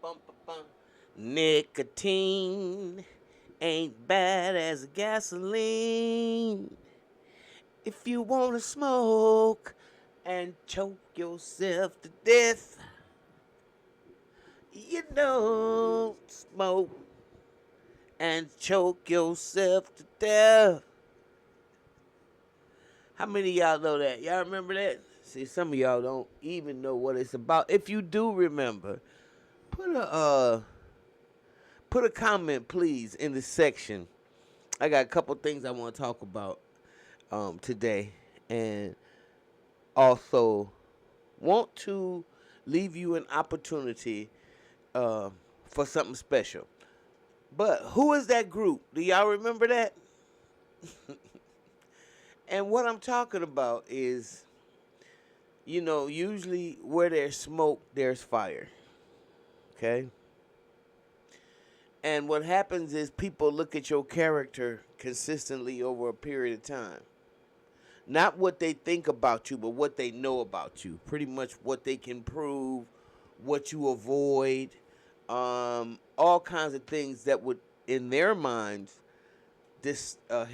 Bum. Nicotine ain't bad as gasoline. If you wanna smoke and choke yourself to death, you don't smoke and choke yourself to death. How many of y'all know that? Y'all remember that? See, some of y'all don't even know what it's about. If you do remember, put a comment, please, in the section. I got a couple things I want to talk about today, and also want to leave you an opportunity for something special. But who is that group? Do y'all remember that? And what I'm talking about is, usually where there's smoke, there's fire. Okay? And what happens is people look at your character consistently over a period of time. Not what they think about you, but what they know about you. Pretty much what they can prove, what you avoid, all kinds of things that would, in their minds,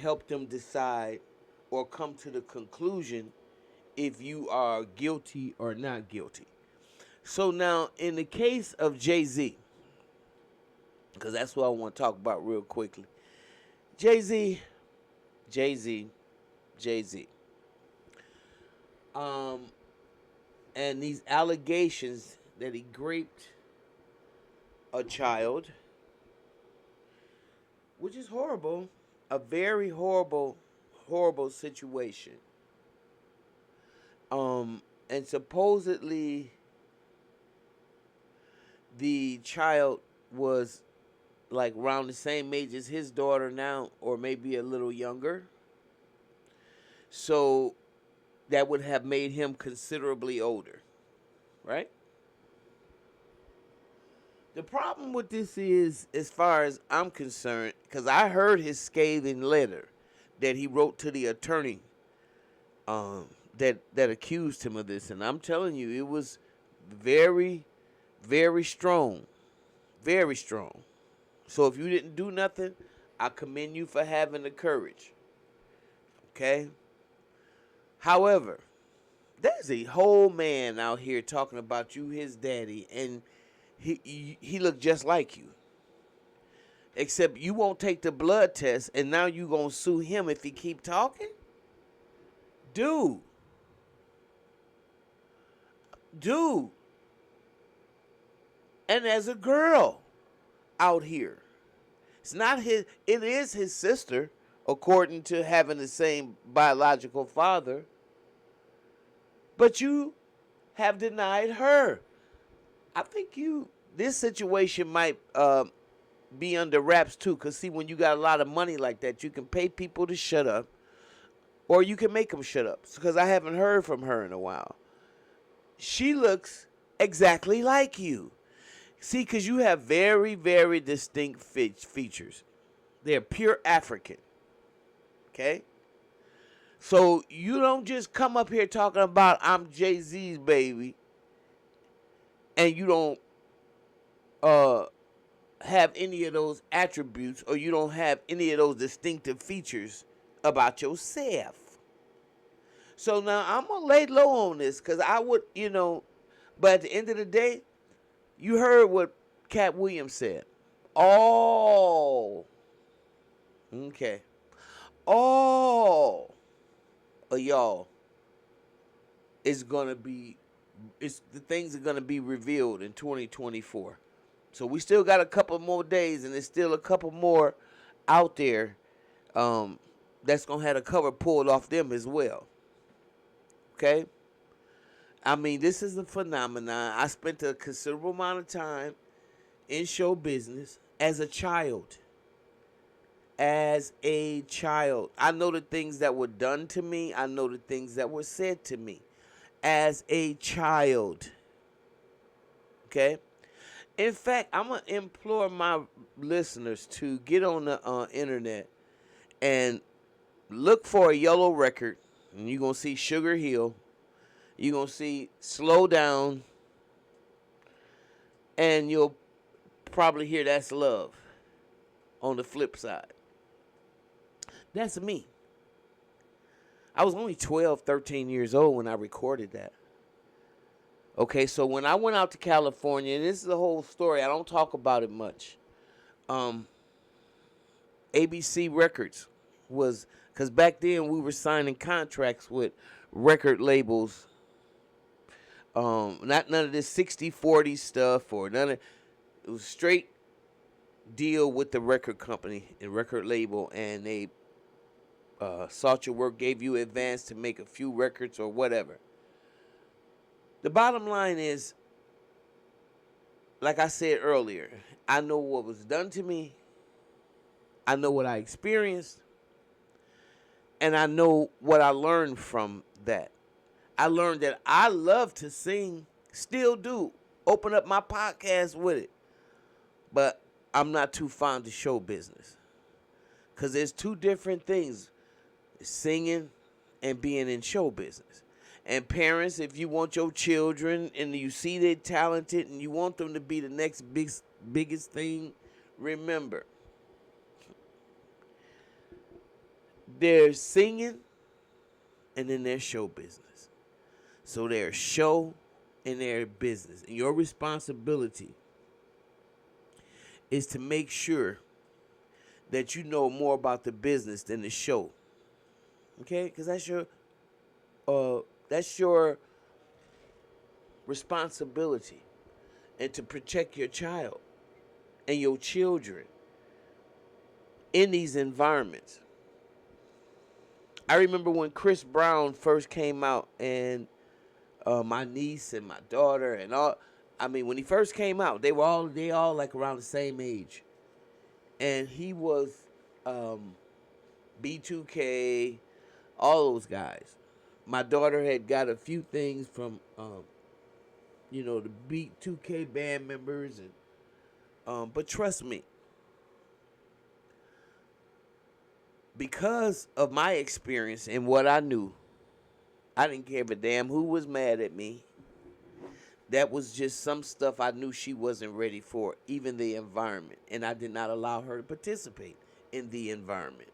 help them decide or come to the conclusion if you are guilty or not guilty. So now, in the case of Jay-Z, because that's what I want to talk about real quickly. Jay-Z, Jay-Z, Jay-Z. Um, and these allegations that he raped a child, which is horrible, a very horrible, horrible situation. And supposedly the child was like around the same age as his daughter now, or maybe a little younger. So that would have made him considerably older, right? The problem with this is, as far as I'm concerned, because I heard his scathing letter that he wrote to the attorney that accused him of this, and I'm telling you, it was very, very strong, very strong. So if you didn't do nothing, I commend you for having the courage. Okay? However, there's a whole man out here talking about you, his daddy, and he looked just like you. Except you won't take the blood test, and now you gonna sue him if he keep talking? Dude. Dude. And there's a girl out here. It is his sister, according to having the same biological father. But you have denied her. I think this situation might be under wraps too. Because see, when you got a lot of money like that, you can pay people to shut up, or you can make them shut up. Because I haven't heard from her in a while. She looks exactly like you. See, because you have very, very distinct features. They're pure African. Okay? So you don't just come up here talking about I'm Jay-Z's baby, and you don't have any of those attributes, or you don't have any of those distinctive features about yourself. So now I'm going to lay low on this, because I would, but at the end of the day, you heard what Cat Williams said. All of y'all is going to be, the things are going to be revealed in 2024. So we still got a couple more days, and there's still a couple more out there that's going to have the cover pulled off them as well. Okay? I mean, this is a phenomenon. I spent a considerable amount of time in show business as a child. As a child. I know the things that were done to me. I know the things that were said to me. As a child. Okay? In fact, I'm going to implore my listeners to get on the internet and look for a yellow record. And you're going to see Sugar Hill. You're going to see Slow Down. And you'll probably hear That's Love on the flip side. That's me. I was only 12, 13 years old when I recorded that. Okay, so when I went out to California, and this is the whole story, I don't talk about it much. ABC Records was, because back then we were signing contracts with record labels. Not none of this 60-40 stuff or none of it was straight deal with the record company and record label, and they sought your work, gave you advance to make a few records or whatever. The bottom line is, like I said earlier, I know what was done to me, I know what I experienced, and I know what I learned from that. I learned that I love to sing, still do. Open up my podcast with it. But I'm not too fond of show business. Because there's two different things, singing and being in show business. And parents, if you want your children and you see they're talented and you want them to be the next biggest thing, remember, there's singing and then there's show business. So there's show and there's business. And your responsibility is to make sure that you know more about the business than the show. Okay? Because that's your responsibility. And to protect your child and your children in these environments. I remember when Chris Brown first came out, and my niece and my daughter and all, I mean, when he first came out, they all like around the same age. And he was B2K, all those guys. My daughter had got a few things from the B2K band members, and but trust me, because of my experience and what I knew, I didn't care a damn who was mad at me. That was just some stuff I knew she wasn't ready for, even the environment. And I did not allow her to participate in the environment.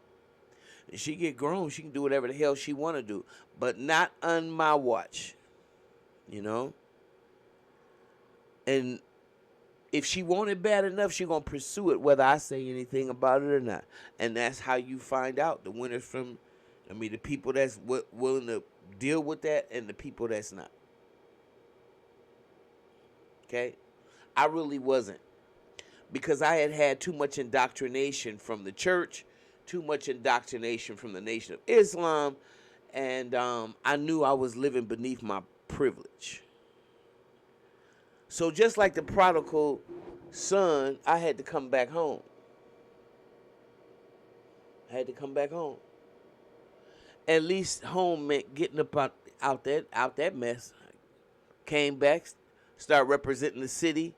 And she get grown, she can do whatever the hell she want to do, but not on my watch, And if she want it bad enough, she going to pursue it, whether I say anything about it or not. And that's how you find out the winners from, the people that's willing to deal with that and the people that's not. Okay? I really wasn't. Because I had too much indoctrination from the church, too much indoctrination from the Nation of Islam, and I knew I was living beneath my privilege. So just like the prodigal son, I had to come back home. At least home meant getting up out that mess. Came back, started representing the city,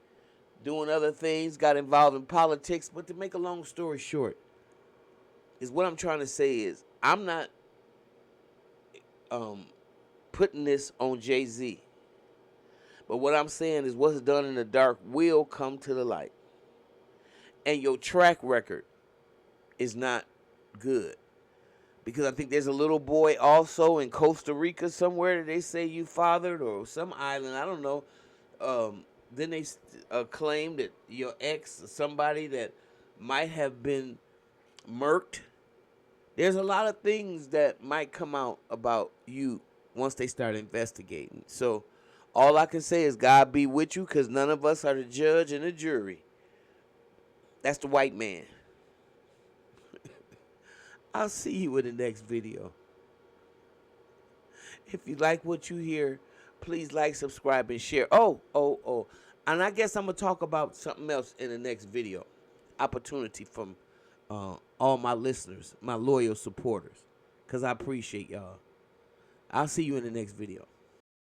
doing other things, got involved in politics. But to make a long story short, is what I'm trying to say is I'm not putting this on Jay-Z. But what I'm saying is what's done in the dark will come to the light. And your track record is not good. Because I think there's a little boy also in Costa Rica somewhere that they say you fathered, or some island, I don't know. Then they claim that your ex, somebody that might have been murked. There's a lot of things that might come out about you once they start investigating. So all I can say is God be with you, because none of us are the judge and the jury. That's the white man. I'll see you in the next video. If you like what you hear, please like, subscribe, and share. Oh. And I guess I'm going to talk about something else in the next video. Opportunity from all my listeners, my loyal supporters, because I appreciate y'all. I'll see you in the next video.